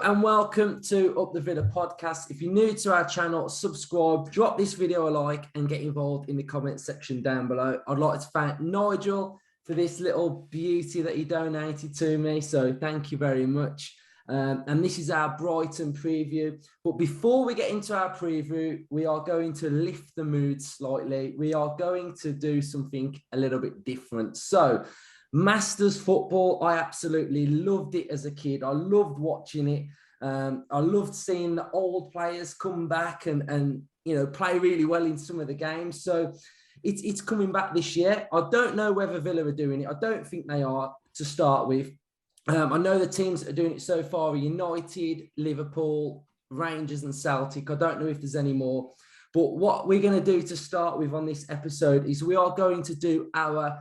and welcome to Up the Villa podcast. If you're new to our channel, subscribe, drop this video a like, and get involved in the comment section down below. I'd like to thank Nigel for this little beauty that he donated to me, so thank you very much. And this is our Brighton preview. But before we get into our preview, we are going to lift the mood slightly. We are going to do something a little bit different. So, Masters football, I absolutely loved it as a kid. I loved watching it. I loved seeing the old players come back and play really well in some of the games. So it's coming back this year. I don't know whether Villa are doing it. I don't think they are to start with. I know the teams that are doing it so far are United, Liverpool, Rangers and Celtic. I don't know if there's any more. But what we're going to do to start with on this episode is we are going to do our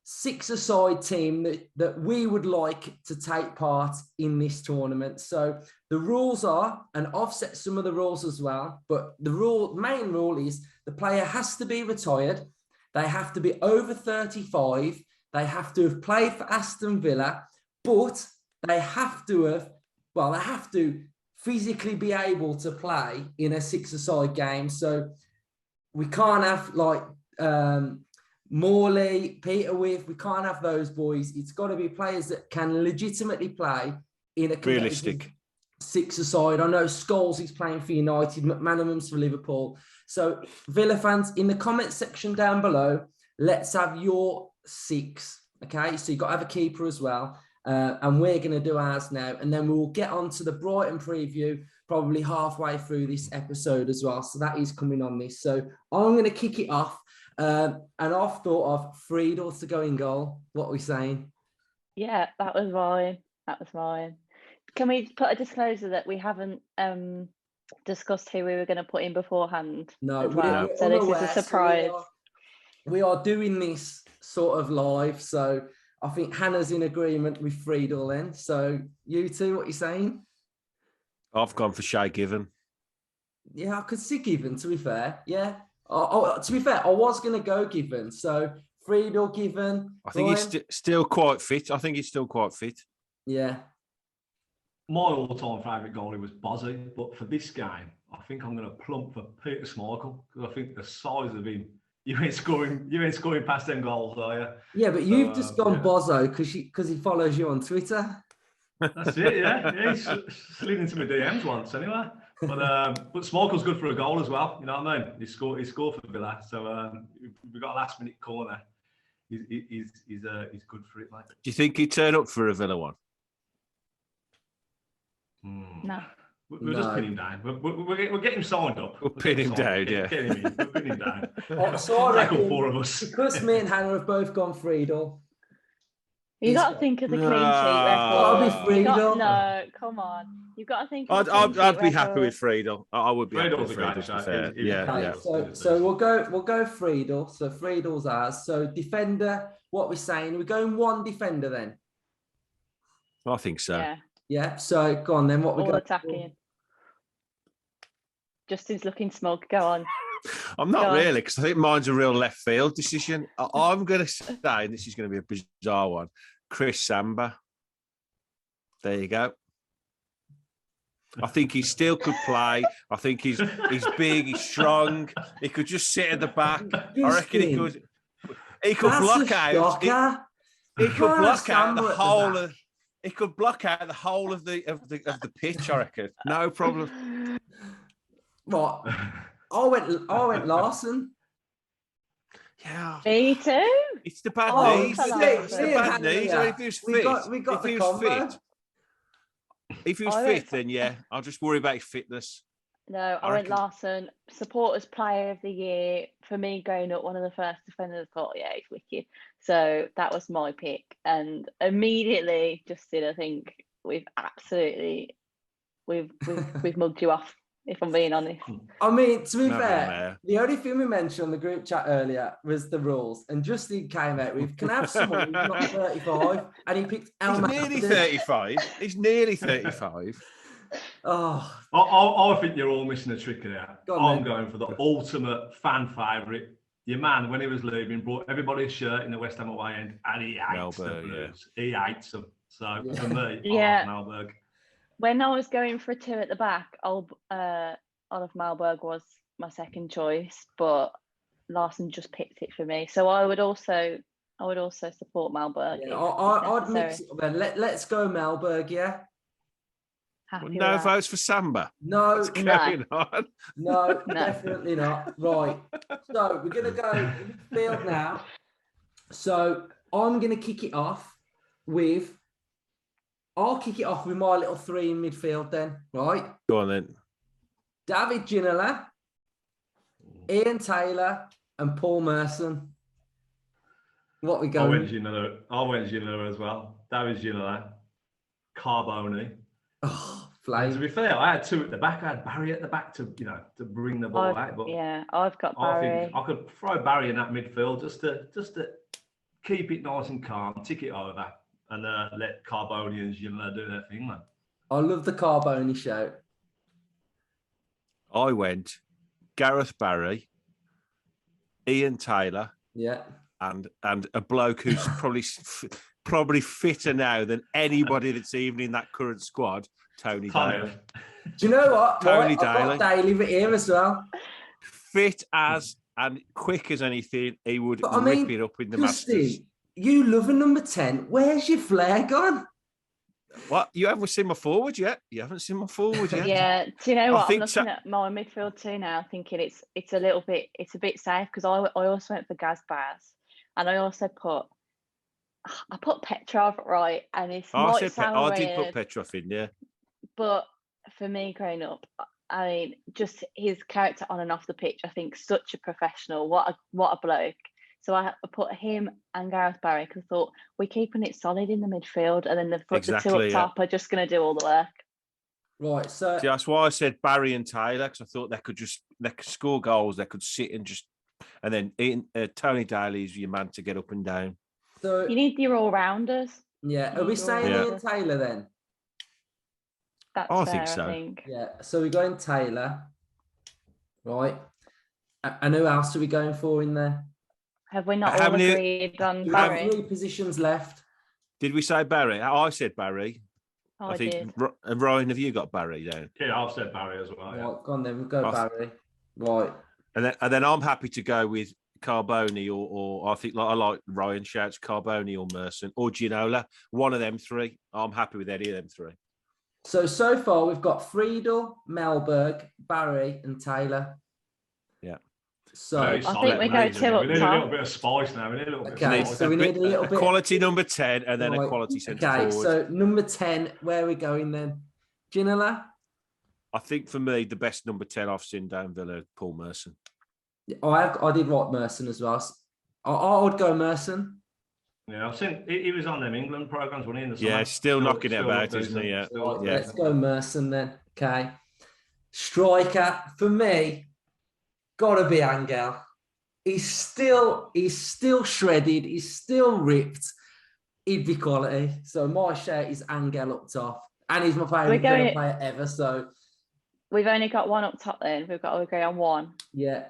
six-a-side team that we would like to take part in this tournament. So the rules are, and I've set some of the rules as well, but the main rule is the player has to be retired, they have to be over 35, they have to have played for Aston Villa, but they have to physically be able to play in a six-a-side game. So we can't have Morley, Peter With, we can't have those boys. It's got to be players that can legitimately play in a realistic six-a-side. I know Scholes is playing for United, McManaman's for Liverpool. So Villa fans, in the comment section down below, let's have your six. Okay, so you've got to have a keeper as well. And we're going to do ours now. And then we'll get on to the Brighton preview probably halfway through this episode as well. So that is coming on this. So I'm going to kick it off. And I've thought of Friedel to go in goal. What are we saying? Yeah, that was mine. Can we put a disclosure that we haven't discussed who we were going to put in beforehand? No, well? So this is a surprise. So we are doing this sort of live. So I think Hannah's in agreement with Friedel then. So you two, what are you saying? I've gone for Shay Given. Yeah, I could see Given, to be fair. Yeah. To be fair, I was going to go Given. So Friedel, Given. I think he's still quite fit. Yeah. My all-time favourite goalie was Bozzy, but for this game, I think I'm going to plump for Peter Schmeichel because I think the size of him. You ain't scoring past them goals, are you? Yeah, but you've just gone Bozzo because he follows you on Twitter. That's it. Yeah, he slid into my DMs once anyway. But Schmeichel's good for a goal as well. You know what I mean? He scored for Villa. So we've got a last-minute corner. He's good for it, mate. Do you think he'd turn up for a Villa one? No. We'll just pin him down. We'll get him signed up. We'll pin him down, yeah. Get him in. We'll pin him down. So I reckon, all four of us. Because me and Hannah have both gone Friedel. You got to think of the clean sheet record. I'll be Friedel. No, come on. You've got to think. I'd be happy with Friedel. I would be happy with Friedel's Friedel. Fair. Yeah. So we'll go Friedel. So Friedel's ours. So defender. What we're saying? We're going one defender then. I think so. Yeah. So go on then. What we got? Attacking. Justin's looking smug. Go on. I'm not really, because I think mine's a real left field decision. I'm going to say, and this is going to be a bizarre one, Chris Samba. There you go. I think he still could play. I think he's big, he's strong. He could just sit at the back. I reckon he could. He could block out. He could block out the whole of. He could block out the whole of the pitch. I reckon, no problem. What? I went Larson. Yeah. Me too. It's the bad knees. It's the bad knees. Yeah. If he was fit, we got the combo. If he was fit, then yeah, I'll just worry about his fitness. No, I went Larson. Supporters Player of the Year. For me, growing up, one of the first defenders, I thought, yeah, he's wicked. So that was my pick. And immediately, Justin, I think we've mugged you off, if I'm being honest. I mean, to be fair, the only thing we mentioned on the group chat earlier was the rules. And Justin came out with, can I have someone who's not 35? And he picked Elmer. He's nearly 35. He's nearly 35. Oh, I think you're all missing a trick there. I'm going for the ultimate fan favourite. Your man, when he was leaving, brought everybody a shirt in the West Ham away end, and he hates the Blues. Yeah. He hates them. So for me, Malberg. When I was going for a 2 at the back, Oliver Malberg was my second choice, but Larson just picked it for me. So I would also support Malberg. Yeah, if I'd mix necessary. it up then. Let's go Malberg, yeah? Happy Well, with no that. votes for Samba. No, What's going on? no, No. definitely not. Right. So we're going to go midfield now. So I'm going to kick it off with, I'll kick it off with my little 3 in midfield then, right? Go on then. David Ginola, Ian Taylor, and Paul Merson. What we I going? went Ginola as well. David Ginola, Carboni. Oh, And to flame. be fair, I had 2 at the back. I had Barry at the back to bring the ball out. But I've got I Barry. think I could throw Barry in that midfield just to keep it nice and calm, tick it over, and let Carboni and Ginola do their thing, man. I love the Carboni shout. I went Gareth Barry, Ian Taylor, Yeah. and a bloke who's probably fitter now than anybody that's even in that current squad, Tony Daly. Do you know what? Tony I've got Daly here as well. Fit as and quick as anything, he would But I rip mean, it up in the Justin, Masters. you love a number 10. Where's your flair gone? What? You haven't seen my forward yet? You haven't seen my forward yet? Yeah, do you know I what? I'm think looking at my midfield too now, thinking it's a bit safe because I also went for Gaz Baz, and I also put Petrov right, and it I might sound I weird, did put Petrov in, yeah. but for me growing up, I mean, just his character on and off the pitch, I think such a professional. What a bloke. So I put him and Gareth Barry because I thought we're keeping it solid in the midfield, and then the 2 up top are just going to do all the work. Right. So See, that's why I said Barry and Taylor, because I thought they could score goals, they could sit and just, and then Tony Daly is your man to get up and down. So You need your all-rounders. yeah, are we saying Ian Taylor then? That's I fair, think so. I think. Yeah. So we're going Taylor, right? And who else are we going for in there? Have we not How all many- agreed on We've got Barry? 3 positions left. Did we say Barry? I said Barry. Oh, I I think did. Ryan, have you got Barry down? Yeah, I've said Barry as well. Yeah. Right, go on then. We'll go Barry. Right. And then I'm happy to go with Carboni or I think I like Ryan shouts Carboni or Merson or Ginola. One of them 3. I'm happy with any of them 3. So far we've got Friedel, Melberg, Barry, and Taylor. Yeah. So I think we go 2 up We need a top. little bit of spice now. We need a little bit Okay, of spice. so we need a little bit. Quality number 10 and then Right. a quality centre Okay, forward. so number 10, where are we going then? Ginola? I think for me, the best number 10 I've seen down Villa, Paul Merson. I did write Merson as well. I would go Merson. Yeah, I've seen he was on them England programs when he in the summer. Yeah, still knocking it about, looked isn't he? Yeah. decent, still looked Yeah. Let's decent. go Merson then. Okay. Striker, for me, gotta be Angel. He's still shredded. He's still ripped. He'd be quality. So my shout is Angel up top. And he's my favourite Villa player ever. So We've only got 1 up top then. We've got to agree on 1. yeah.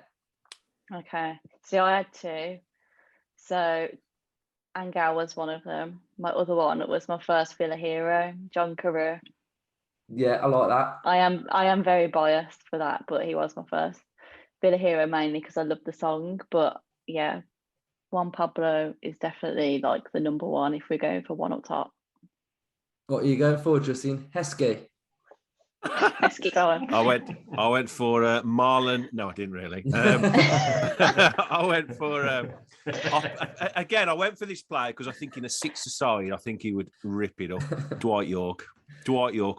Okay. See, I had 2. So Angel was one of them. My other one was my first Villa hero, John Carew. Yeah, I like that. I am very biased for that, but he was my first Villa hero mainly because I love the song. But yeah, Juan Pablo is definitely like the number 1 if we're going for 1 up top. What are you going for, Justin? Heskey? Let's keep going. I went for Marlon. No, I didn't really. I went for I went for this player because I think in a 6-a-side, I think he would rip it up. Dwight York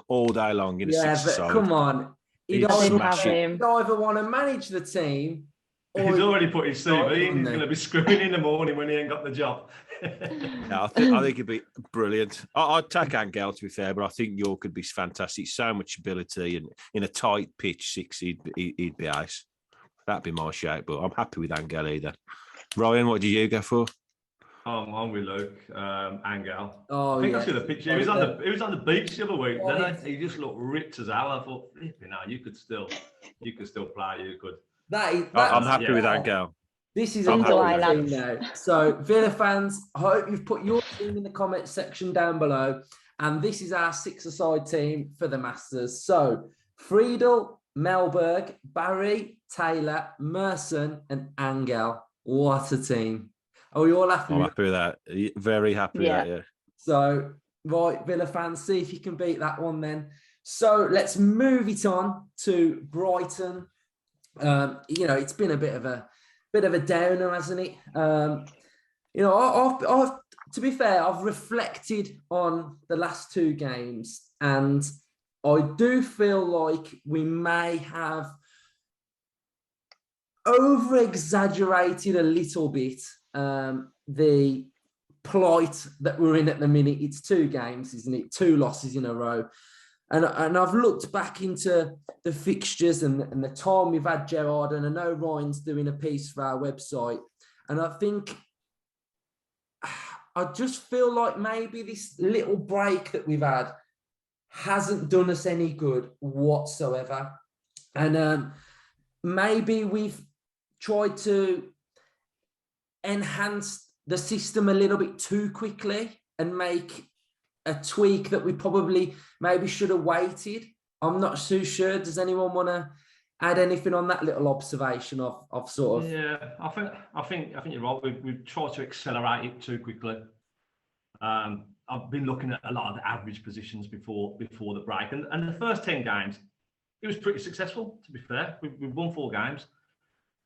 all day long in a 6-a-side. Come on. He'd smash it. He'd either want to manage the team or He's already put his CV in. He's there. going to be screaming in the morning when he ain't got the job. Yeah, I think it'd be brilliant. I'd take Angel, to be fair, but I think York could be fantastic. So much ability, and in a tight pitch 6, he'd be ace. That'd be my shout, but I'm happy with Angel either. Ryan, what did you go for? I'm with Luke. Angel. Oh, I think yeah. I see the picture. He was on the beach the other week, didn't he? He just looked ripped as hell. I thought, flipping out, you could still play. You could. I'm happy with Angel. This is I'm a happy good with team now. So, Villa fans, I hope you've put your team in the comment section down below. And this is our six-a-side team for the Masters. So Friedel, Melberg, Barry, Taylor, Merson, and Angel. What a team. Are we all happy? I'm happy with that. Very happy with that, yeah. So, right, Villa fans, see if you can beat that one then. So let's move it on to Brighton. It's been a bit of a downer, hasn't it? I've to be fair, I've reflected on the last two games, and I do feel like we may have over-exaggerated a little bit the plight that we're in at the minute. It's 2 games, isn't it? 2 losses in a row. And I've looked back into the fixtures and the time we've had Gerrard, and I know Ryan's doing a piece for our website. And I think I just feel like maybe this little break that we've had hasn't done us any good whatsoever. And maybe we've tried to enhance the system a little bit too quickly and make a tweak that we probably maybe should have waited. I'm not too sure. Does anyone want to add anything on that little observation of sort of? Yeah, I think you're right. We've tried to accelerate it too quickly. I've been looking at a lot of the average positions before the break, and the first 10 games, it was pretty successful. To be fair, we've won 4 games.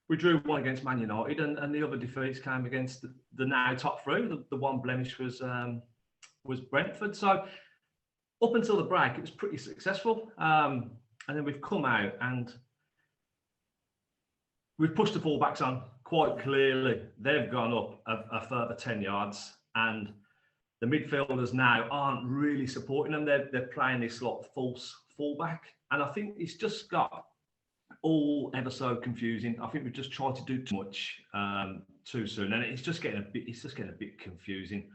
We drew 1 against Man United, and the other defeats came against the now top 3. The one blemish was Brentford. So up until the break, it was pretty successful. And then we've come out and we've pushed the fullbacks on quite clearly. They've gone up a further 10 yards, and the midfielders now aren't really supporting them. They're playing this like false fullback, and I think it's just got all ever so confusing. I think we've just tried to do too much too soon, and it's just getting a bit confusing.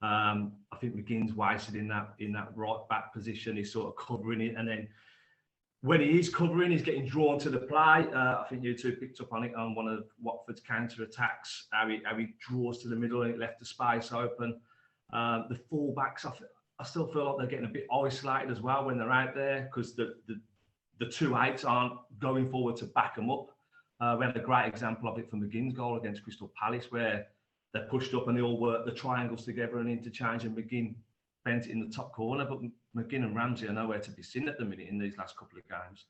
I think McGinn's wasted in that right back position. He's sort of covering it, and then when he is covering, he's getting drawn to the play. I think you two picked up on it on one of Watford's counter attacks. How he draws to the middle and it left the space open. The fullbacks, I still feel like they're getting a bit isolated as well when they're out there, because the 2-8s aren't going forward to back them up. We had a great example of it from McGinn's goal against Crystal Palace, where they're pushed up and they all work the triangles together and interchange, and McGinn bent it in the top corner. But McGinn and Ramsey are nowhere to be seen at the minute in these last couple of games.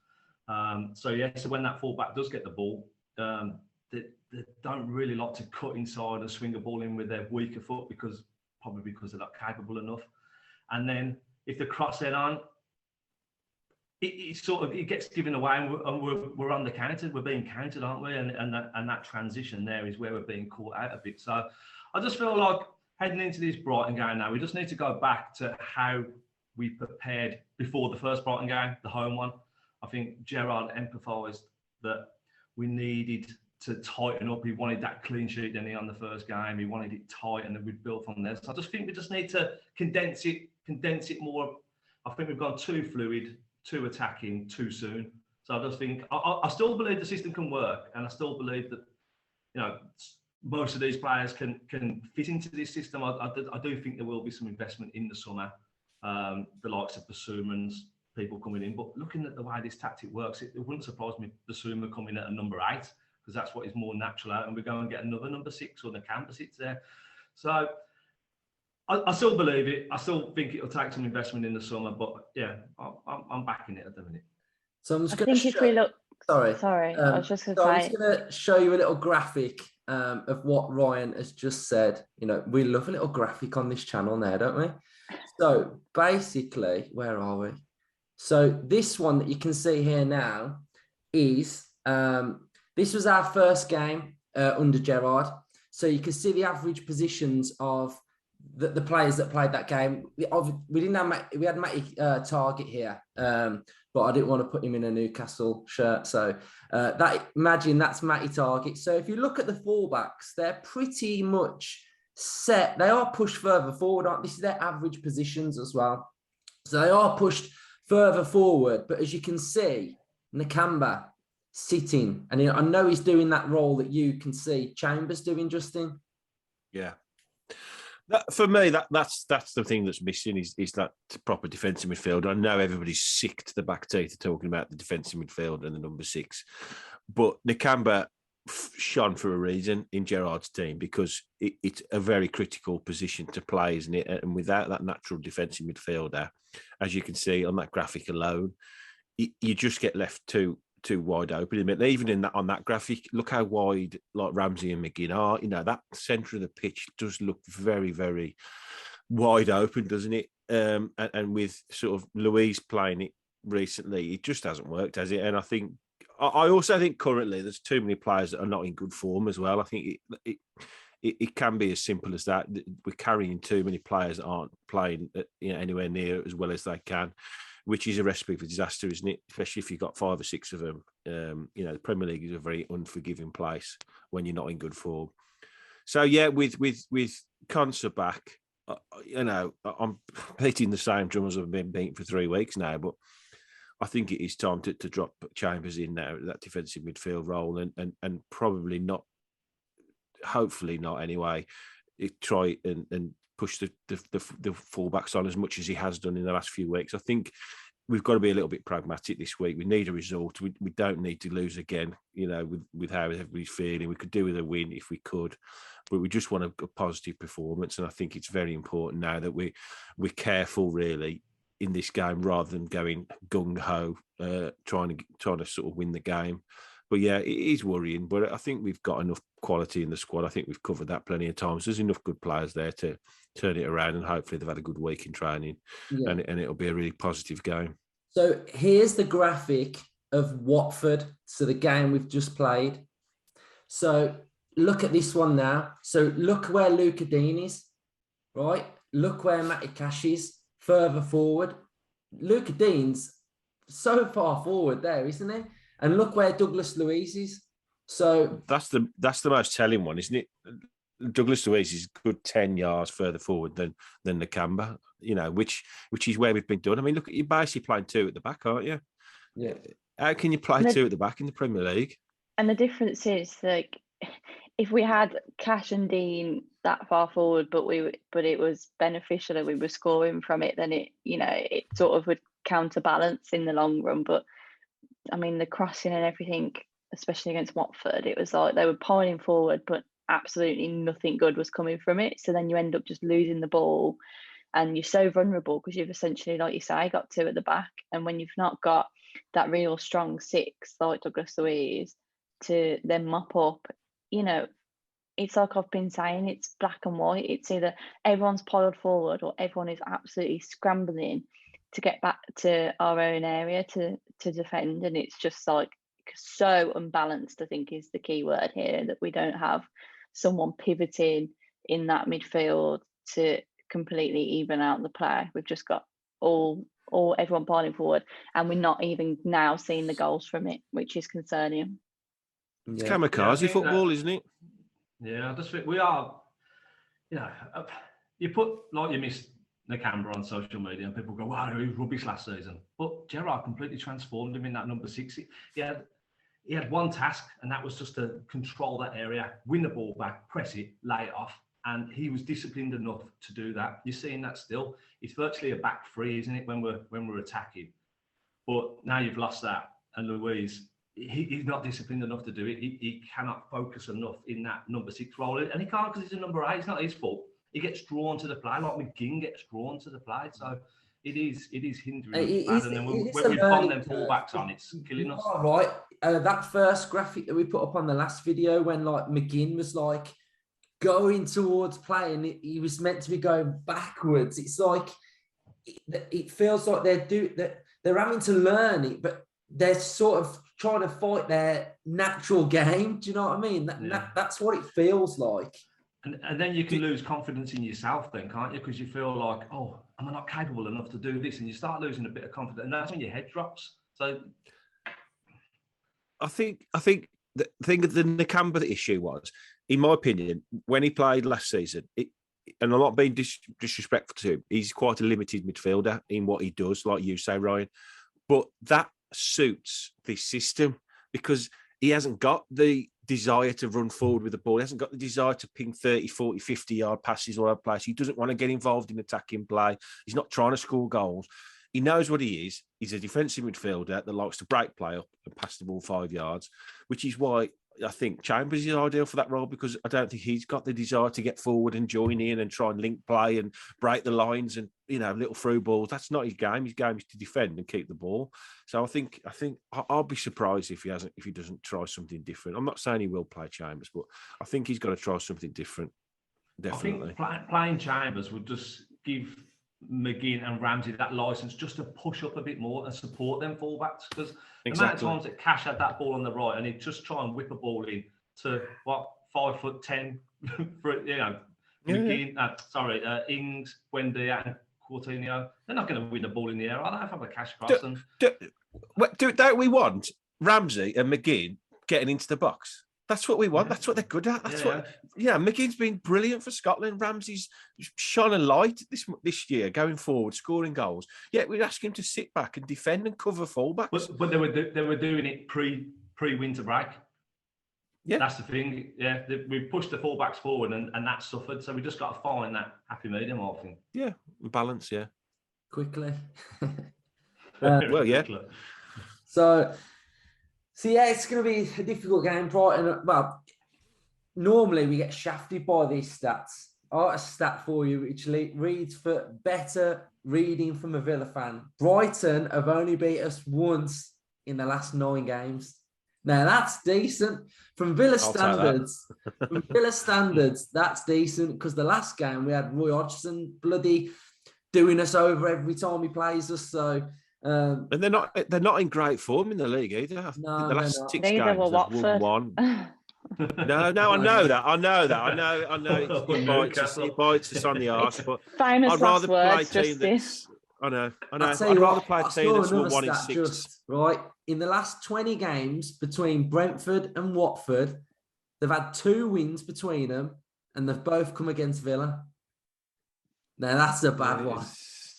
So when that fullback does get the ball, they don't really like to cut inside and swing a ball in with their weaker foot, probably because they're not capable enough. And then if the cross head on, it gets given away, and we're on the counter. We're being countered, aren't we? And that transition there is where we're being caught out a bit. So I just feel like heading into this Brighton game now, we just need to go back to how we prepared before the first Brighton game, the home one. I think Gerrard empathised that we needed to tighten up. He wanted that clean sheet, didn't he, on the first game? He wanted it tight, and then we'd build from there. So I just think we just need to condense it more. I think we've gone too fluid, too attacking, too soon. So I just think I still believe the system can work, and I still believe that most of these players can fit into this system. I do think there will be some investment in the summer, the likes of Basumans, people coming in. But looking at the way this tactic works, it wouldn't surprise me Basuma coming at a number 8, because that's what is more natural out, and we go and get another number 6, or the Nakamba sits there. So I still believe it. I still think it'll take some investment in the summer, but yeah, I'm backing it at the minute. So I'm just going to if we look. Sorry, I was just going to say. I'm just going to show you a little graphic of what Ryan has just said. We love a little graphic on this channel now, don't we? So basically, where are we? So this one that you can see here now is this was our first game under Gerrard. So you can see the average positions of the players that played that game. We didn't have we had Matty Target here, but I didn't want to put him in a Newcastle shirt. So imagine that's Matty Target. So if you look at the fullbacks, they're pretty much set. They are pushed further forward. This is their average positions as well. So they are pushed further forward. But as you can see, Nakamba sitting, and I know he's doing that role that you can see Chambers doing, Justin. Yeah. For me, that's the thing that's missing is that proper defensive midfield. I know everybody's sick to the back teeth of talking about the defensive midfield and the number 6, but Nakamba shone for a reason in Gerrard's team because it's a very critical position to play, isn't it? And without that natural defensive midfielder, as you can see on that graphic alone, you just get left too wide open. Even on that graphic, look how wide like Ramsey and McGinn are. That centre of the pitch does look very, very wide open, doesn't it? And with sort of Louise playing it recently, it just hasn't worked, has it? And I also think currently there's too many players that are not in good form as well. I think it can be as simple as that. We're carrying too many players that aren't playing anywhere near as well as they can, which is a recipe for disaster, isn't it? Especially if you've got 5 or 6 of them. The Premier League is a very unforgiving place when you're not in good form. So yeah, with Konsa back, I'm beating the same drum as I've been beating for 3 weeks now, but I think it is time to drop Chambers in now, that defensive midfield role, and probably not, hopefully not anyway, try and push the fullbacks on as much as he has done in the last few weeks. I think we've got to be a little bit pragmatic this week. We need a result. We don't need to lose again, with how everybody's feeling. We could do with a win if we could, but we just want a positive performance. And I think it's very important now that we're careful, really, in this game rather than going gung-ho, trying to sort of win the game. But yeah, it is worrying, but I think we've got enough quality in the squad. I think we've covered that plenty of times. There's enough good players there to turn it around, and hopefully they've had a good week in training, and it'll be a really positive game. So here's the graphic of Watford, so the game we've just played. So look at this one now. So look where Luca Dean is, right? Look where Matty Cash is, further forward. Luca Dean's so far forward there, isn't he? And look where Douglas Luiz is. So that's the most telling one, isn't it? Douglas Luiz is a good 10 yards further forward than Nakamba, which is where we've been done. I mean, look, you're basically playing 2 at the back, aren't you? Yeah. How can you play 2 at the back in the Premier League? And the difference is, like, if we had Cash and Dean that far forward, but it was beneficial and we were scoring from it, then it sort of would counterbalance in the long run. But I mean, the crossing and everything, especially against Watford, it was like they were piling forward, but absolutely nothing good was coming from it. So then you end up just losing the ball, and you're so vulnerable because you've essentially, like you say, got 2 at the back. And when you've not got that real strong 6 like Douglas Luiz to then mop up, it's like I've been saying, it's black and white. It's either everyone's piled forward or everyone is absolutely scrambling to get back to our own area to defend. And it's just like so unbalanced, I think, is the key word here, that we don't have someone pivoting in that midfield to completely even out the play. We've just got everyone piling forward, and we're not even now seeing the goals from it, which is concerning. It's kamikaze football, isn't it? Yeah, I just think we are, you put, like, you missed Nakamba on social media and people go, wow, he was rubbish last season. But Gerrard completely transformed him in that number 6. He had one task, and that was just to control that area, win the ball back, press it, lay it off. And he was disciplined enough to do that. You're seeing that still. It's virtually a back 3, isn't it, when we're attacking? But now you've lost that, and Luiz, he's not disciplined enough to do it. He cannot focus enough in that number 6 role, and he can't because he's a number 8. It's not his fault. He gets drawn to the play, like McGinn gets drawn to the play. So it is hindering us. And then when we've got them fullbacks on, it's killing us. All right. That first graphic that we put up on the last video, when like McGinn was like going towards play, he was meant to be going backwards. It's like it feels like they're having to learn it, but they're sort of trying to fight their natural game. Do you know what I mean? That's what it feels like. And then you can lose confidence in yourself then, can't you? Because you feel like, oh, am I not capable enough to do this? And you start losing a bit of confidence, and that's when your head drops. So I think the thing that the Nakamba issue was, in my opinion, when he played last season, and I'm not being disrespectful to him, he's quite a limited midfielder in what he does, like you say, Ryan. But that suits this system because he hasn't got the desire to run forward with the ball. He hasn't got the desire to ping 30, 40, 50-yard passes all over the place. He doesn't want to get involved in attacking play. He's not trying to score goals. He knows what he is. He's a defensive midfielder that likes to break play up and pass the ball 5 yards, which is why I think Chambers is ideal for that role, because I don't think he's got the desire to get forward and join in and try and link play and break the lines and, little through balls. That's not his game. His game is to defend and keep the ball. So I think I'll be surprised if he doesn't try something different. I'm not saying he will play Chambers, but I think he's got to try something different. Definitely. I think playing Chambers would just give McGinn and Ramsey that license just to push up a bit more and support them fullbacks, because the amount of times that Cash had that ball on the right and he'd just try and whip a ball in to 5'10" for McGinn, Ings, Buendia and Coutinho. They're not going to win the ball in the air. I don't have a Cash cross. Don't we want Ramsey and McGinn getting into the box? That's what we want. That's what they're good at. McGinn's been brilliant for Scotland. Ramsey's shone a light this year, going forward, scoring goals. Yet we'd ask him to sit back and defend and cover fullbacks. But they were doing it pre-winter break. Yeah, that's the thing. Yeah, we pushed the fullbacks forward and that suffered. So we just got to find that happy medium, I think. Yeah, balance. Yeah, quickly. Well, yeah. So yeah, it's going to be a difficult game. Brighton, well, normally we get shafted by these stats. I got a stat for you which reads for better reading from a Villa fan. Brighton have only beat us once in the last 9 games. Now that's decent from Villa standards. From Villa standards, that's decent, because the last game we had Roy Hodgson bloody doing us over every time he plays us. So. And they're not in great form in the league either. No, the last 6 Neither games were they've won one. No, I know that. I know it bites us on the arse, but I'd rather play a team that's. I know. I'd rather play a team that's won 1 in 6. Just, right, in the last 20 games between Brentford and Watford, they've had 2 wins between them, and they've both come against Villa. Now that's a bad one.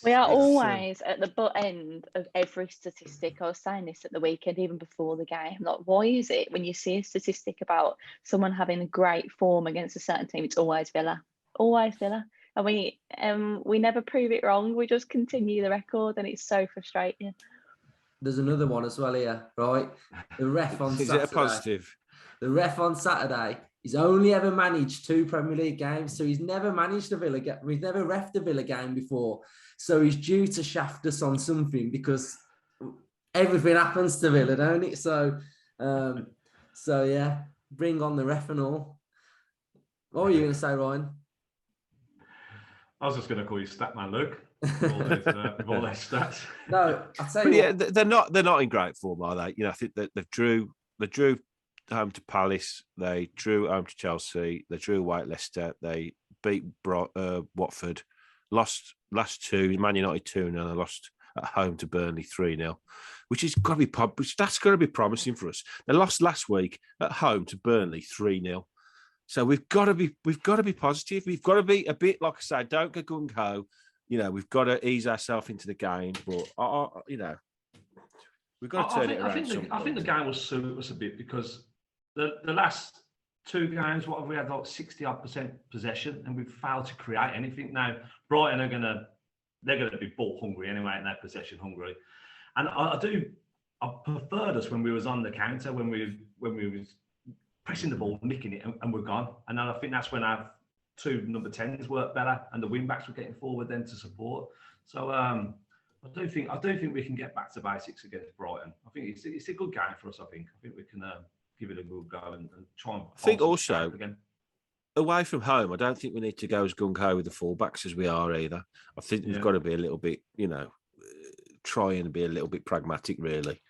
We are always at the butt end of every statistic. I was saying this at the weekend, even before the game. Like, why is it when you see a statistic about someone having a great form against a certain team, it's always Villa? Always Villa. And we never prove it wrong. We just continue the record, and it's so frustrating. There's another one as well here, right? The ref on Saturday. Is it a positive? The ref on Saturday. He's only ever managed 2 Premier League games, so he's never managed a Villa game. He's never reffed a Villa game before, so he's due to shaft us on something, because everything happens to Villa, don't it? So yeah, bring on the ref and all. What were you going to say, Ryan? I was just going to call you Statman Luke. With all their stats. No, I'll tell you. But yeah, they're not in great form, are they? I think that they drew home to Palace, they drew home to Chelsea, they drew away at Leicester, they beat Watford, lost last 2, Man United 2-0, they lost at home to Burnley 3-0, which is got to be that's got to be promising for us. They lost last week at home to Burnley 3-0. So we've got to be positive. We've got to be a bit, like I say, don't go gung ho. We've got to ease ourselves into the game, but we've got to turn it around. I think the game will suit us a bit, because the last 2 games, what have we had, like 60% possession, and we've failed to create anything. Now Brighton they're gonna be ball hungry anyway, and they're possession hungry. And I preferred us when we was on the counter, when we was pressing the ball, nicking it, and we're gone. And then I think that's when our 2 number 10s worked better, and the wing backs were getting forward then to support. So I do think we can get back to basics against Brighton. I think it's a good game for us. I think we can give it a good go and try and. I think also again, away from home, I don't think we need to go as gung ho with the fullbacks as we are either. I think we've got to be a little bit, try and be a little bit pragmatic, really,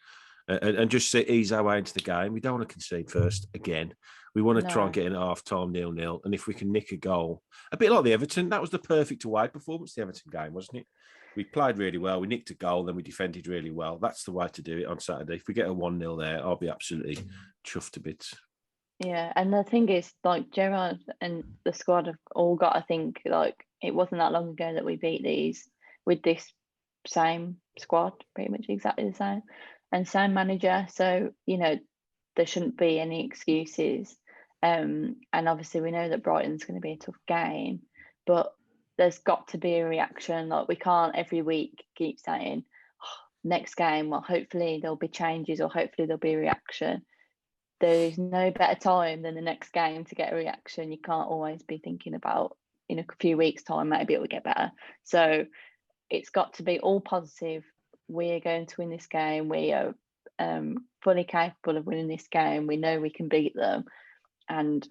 and just ease our way into the game. We don't want to concede first again. We want to try and get in at half-time 0-0, and if we can nick a goal, a bit like the Everton, that was the perfect away performance, the Everton game, wasn't it? We played really well, we nicked a goal, then we defended really well. That's the way to do it on Saturday. If we get a 1-0 there, I'll be absolutely chuffed to bits. Yeah, and the thing is, like, Gerrard and the squad have all got to think, like, it wasn't that long ago that we beat these with this same squad, pretty much exactly the same, and same manager. So, there shouldn't be any excuses. And obviously we know that Brighton's going to be a tough game, but there's got to be a reaction. Like, we can't every week keep saying, oh, next game, well, hopefully there'll be changes, or hopefully there'll be a reaction. There is no better time than the next game to get a reaction. You can't always be thinking about, in a few weeks' time, maybe it will get better. So it's got to be all positive. We are going to win this game. We are fully capable of winning this game. We know we can beat them, and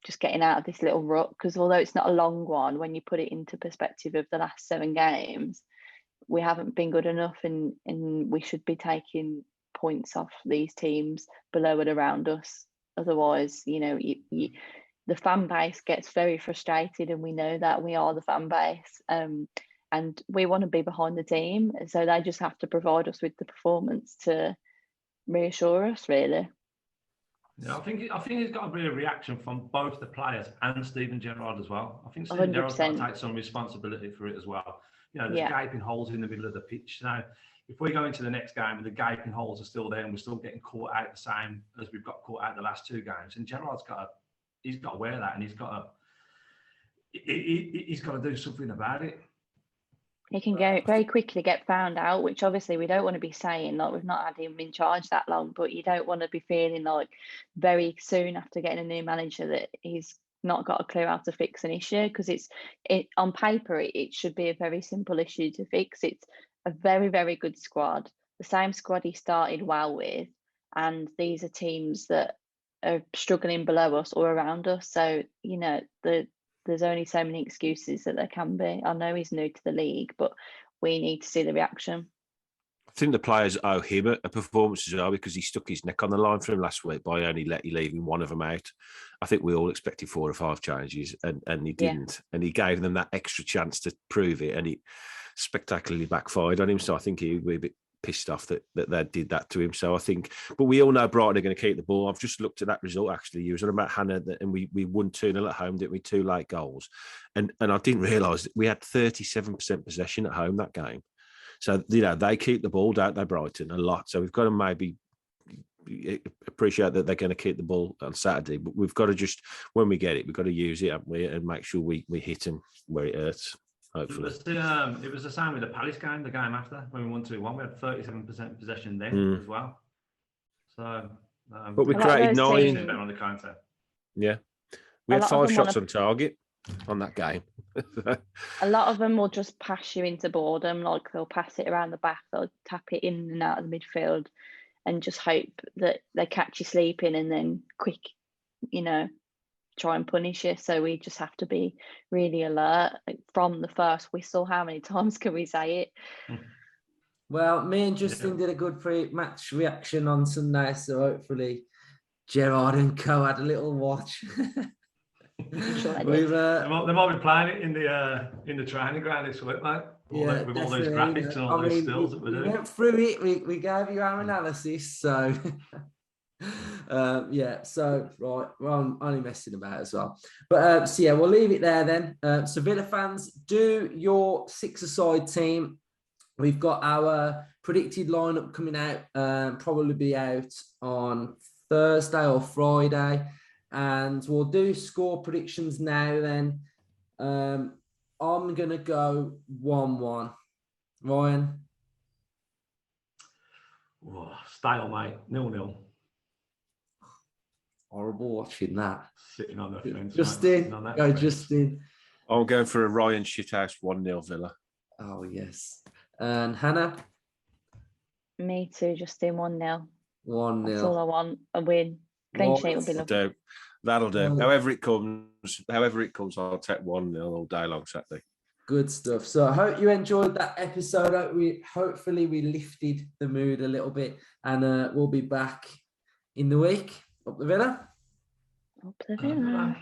just getting out of this little rut, because although it's not a long one, when you put it into perspective of the last 7 games, we haven't been good enough, and we should be taking points off these teams below and around us. Otherwise, the fan base gets very frustrated, and we know that we are the fan base, and we want to be behind the team. So they just have to provide us with the performance to reassure us, really. Yeah, I think it's got to be a reaction from both the players and Steven Gerrard as well. I think Steven 100%. Gerrard's got to take some responsibility for it as well. There's gaping holes in the middle of the pitch. Now, if we go into the next game and the gaping holes are still there and we're still getting caught out the same as we've got caught out the last 2 games, and Gerrard's got to wear that, and he's got to do something about it. He can go very quickly get found out, which obviously we don't want to be saying, like, we've not had him in charge that long, but you don't want to be feeling like very soon after getting a new manager that he's not got a clue how to fix an issue, because on paper it should be a very simple issue to fix. It's a very, very good squad, the same squad he started well with, and these are teams that are struggling below us or around us. So there's only so many excuses that there can be. I know he's new to the league, but we need to see the reaction. I think the players owe him a performance as well, because he stuck his neck on the line for him last week by only leaving one of them out. I think we all expected 4 or 5 changes, and he didn't. Yeah. And he gave them that extra chance to prove it, and he spectacularly backfired on him. So I think he would be a bit pissed off that they did that to him. So I think, but we all know Brighton are going to keep the ball. I've just looked at that result, actually. You was on about Hannah, and we won 2-0 at home, didn't we? 2 late goals. And I didn't realise that we had 37% possession at home that game. So, they keep the ball, don't they, Brighton, a lot. So we've got to maybe appreciate that they're going to keep the ball on Saturday. But we've got to just, when we get it, we've got to use it, haven't we? And make sure we hit them where it hurts. Hopefully. It was the same with the Palace game, the game after, when we won 2-1. We had 37% possession then as well. So, but we created 9 on the counter. Yeah, we had 5 shots on target on that game. A lot of them will just pass you into boredom. Like, they'll pass it around the back, they'll tap it in and out of the midfield, and just hope that they catch you sleeping and then quick, try and punish you. So we just have to be really alert from the first whistle. How many times can we say it? Well, me and Justin did a good pre-match reaction on Sunday, so hopefully Gerrard and co had a little watch. Sure they might be playing it in the training ground this week, mate. With all those graphics and all those stills that we're doing. We went through it. We gave you our analysis, so. So right, I'm only messing about as well, but we'll leave it there then. So Villa fans, do your 6-a-side team. We've got our predicted lineup coming out, probably be out on Thursday or Friday, and we'll do score predictions now then. I'm gonna go 1-1. Ryan? Style, mate. 0-0. Horrible watching that. Sitting on the fence. Justin, go Justin. I'm going for a Ryan shithouse 1-0 Villa. Oh, yes. And Hannah? Me too, Justin, 1-0. 1-0. That's all I want, a win. Clean sheet will be lovely. That'll do. However it comes, I'll take 1-0 all day long Saturday. Good stuff. So I hope you enjoyed that episode. Hopefully we lifted the mood a little bit, and we'll be back in the week. Up the Villa. Up the Villa.